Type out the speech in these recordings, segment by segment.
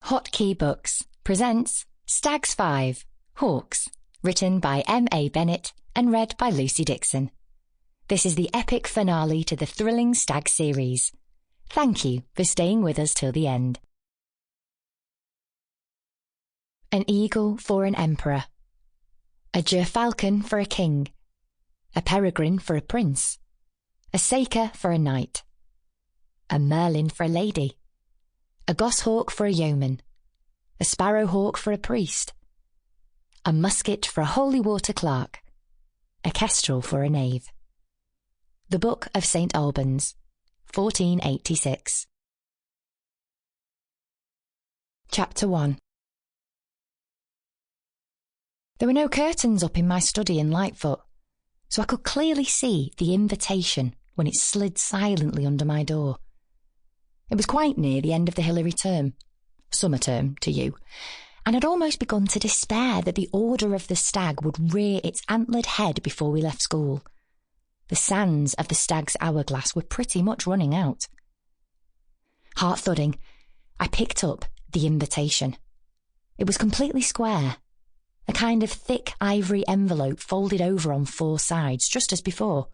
Hotkey Books presents STAGS 5, HAWKS, written by M.A. Bennett and read by Lucy Dixon. This is the epic finale to the thrilling Stag series. Thank you for staying with us till the end. An eagle for an emperor, a gerfalcon for a king, a peregrine for a prince, a saker for a knight, a merlin for a lady, a goshawk for a yeoman, a sparrowhawk for a priest, a musket for a holy water clerk, a kestrel for a knave. The Book of St. Albans, 1486. Chapter 1. There were no curtains up in my study in Lightfoot, so I could clearly see the invitation when it slid silently under my door. It was quite near the end of the Hilary term, summer term to you, and I'd almost begun to despair that the order of the stag would rear its antlered head before we left school. The sands of the stag's hourglass were pretty much running out. Heart thudding, I picked up the invitation. It was completely square, a kind of thick ivory envelope folded over on 4 sides, just as before.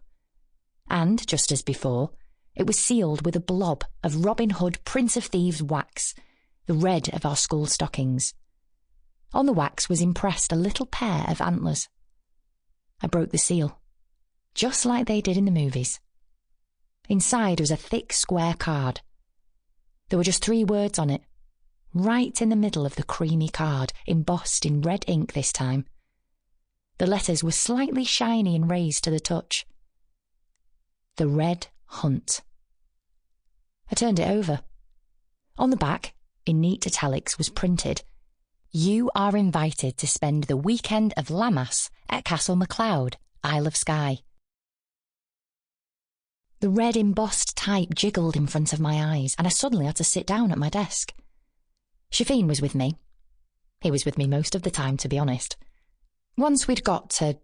And, just as before, it was sealed with a blob of Robin Hood Prince of Thieves wax, the red of our school stockings. On the wax was impressed a little pair of antlers. I broke the seal, just like they did in the movies. Inside was a thick square card. There were just 3 words on it, right in the middle of the creamy card, embossed in red ink this time. The letters were slightly shiny and raised to the touch. The Red Hunt. I turned it over. On the back, in neat italics, was printed, "You are invited to spend the weekend of Lammas at Castle McLeod, Isle of Skye." The red embossed type jiggled in front of my eyes, and I suddenly had to sit down at my desk. Shafeen was with me. He was with me most of the time, to be honest. Once we'd got to,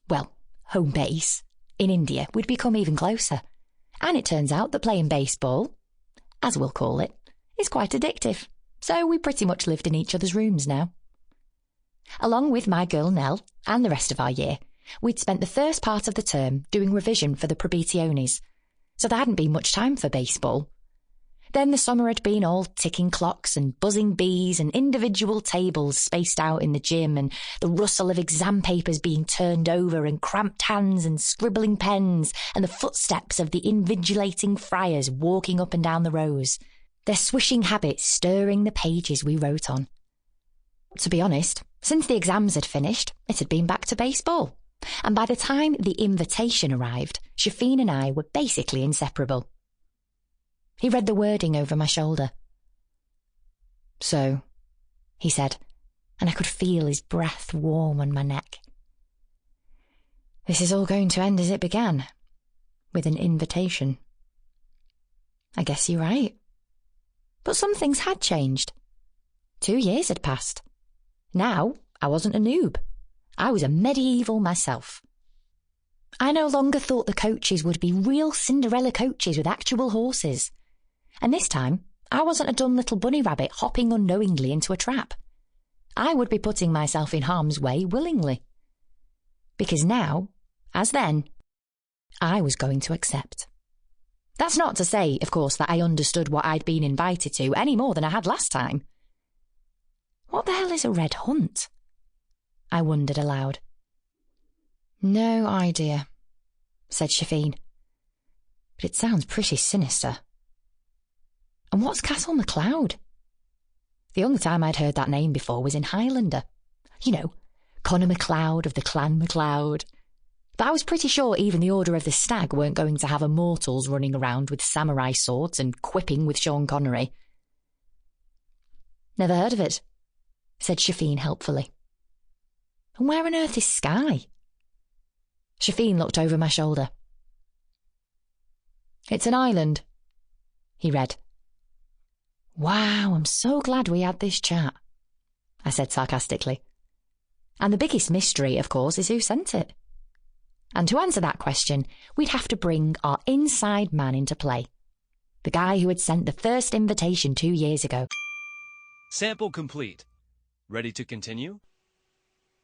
well, home base in India, we'd become even closer. And it turns out that playing baseball, as we'll call it, is quite addictive. So we pretty much lived in each other's rooms now. Along with my girl Nel and the rest of our year, we'd spent the first part of the term doing revision for the probationes, so there hadn't been much time for baseball. Then the summer had been all ticking clocks and buzzing bees and individual tables spaced out in the gym and the rustle of exam papers being turned over and cramped hands and scribbling pens and the footsteps of the invigilating friars walking up and down the rows, their swishing habits stirring the pages we wrote on. To be honest, since the exams had finished, it had been back to baseball, and by the time the invitation arrived, Shafeen and I were basically inseparable. He read the wording over my shoulder. "So," he said, and I could feel his breath warm on my neck. "This is all going to end as it began, with an invitation." I guess you're right. But some things had changed. 2 years had passed. Now I wasn't a noob. I was a medieval myself. I no longer thought the coaches would be real Cinderella coaches with actual horses. And this time, I wasn't a dumb little bunny rabbit hopping unknowingly into a trap. I would be putting myself in harm's way willingly. Because now, as then, I was going to accept. That's not to say, of course, that I understood what I'd been invited to any more than I had last time. What the hell is a red hunt? I wondered aloud. "No idea," said Shafeen. "But it sounds pretty sinister." And what's Castle McLeod? The only time I'd heard that name before was in Highlander. You know, Connor MacLeod of the Clan MacLeod. But I was pretty sure even the Order of the Stag weren't going to have immortals running around with samurai swords and quipping with Sean Connery. "Never heard of it," said Shafeen helpfully. "And where on earth is Skye?" Shafeen looked over my shoulder. "It's an island," he read. "Wow, I'm so glad we had this chat," I said sarcastically. "And the biggest mystery, of course, is who sent it. And to answer that question, we'd have to bring our inside man into play. The guy who had sent the first invitation 2 years ago." Sample complete. Ready to continue?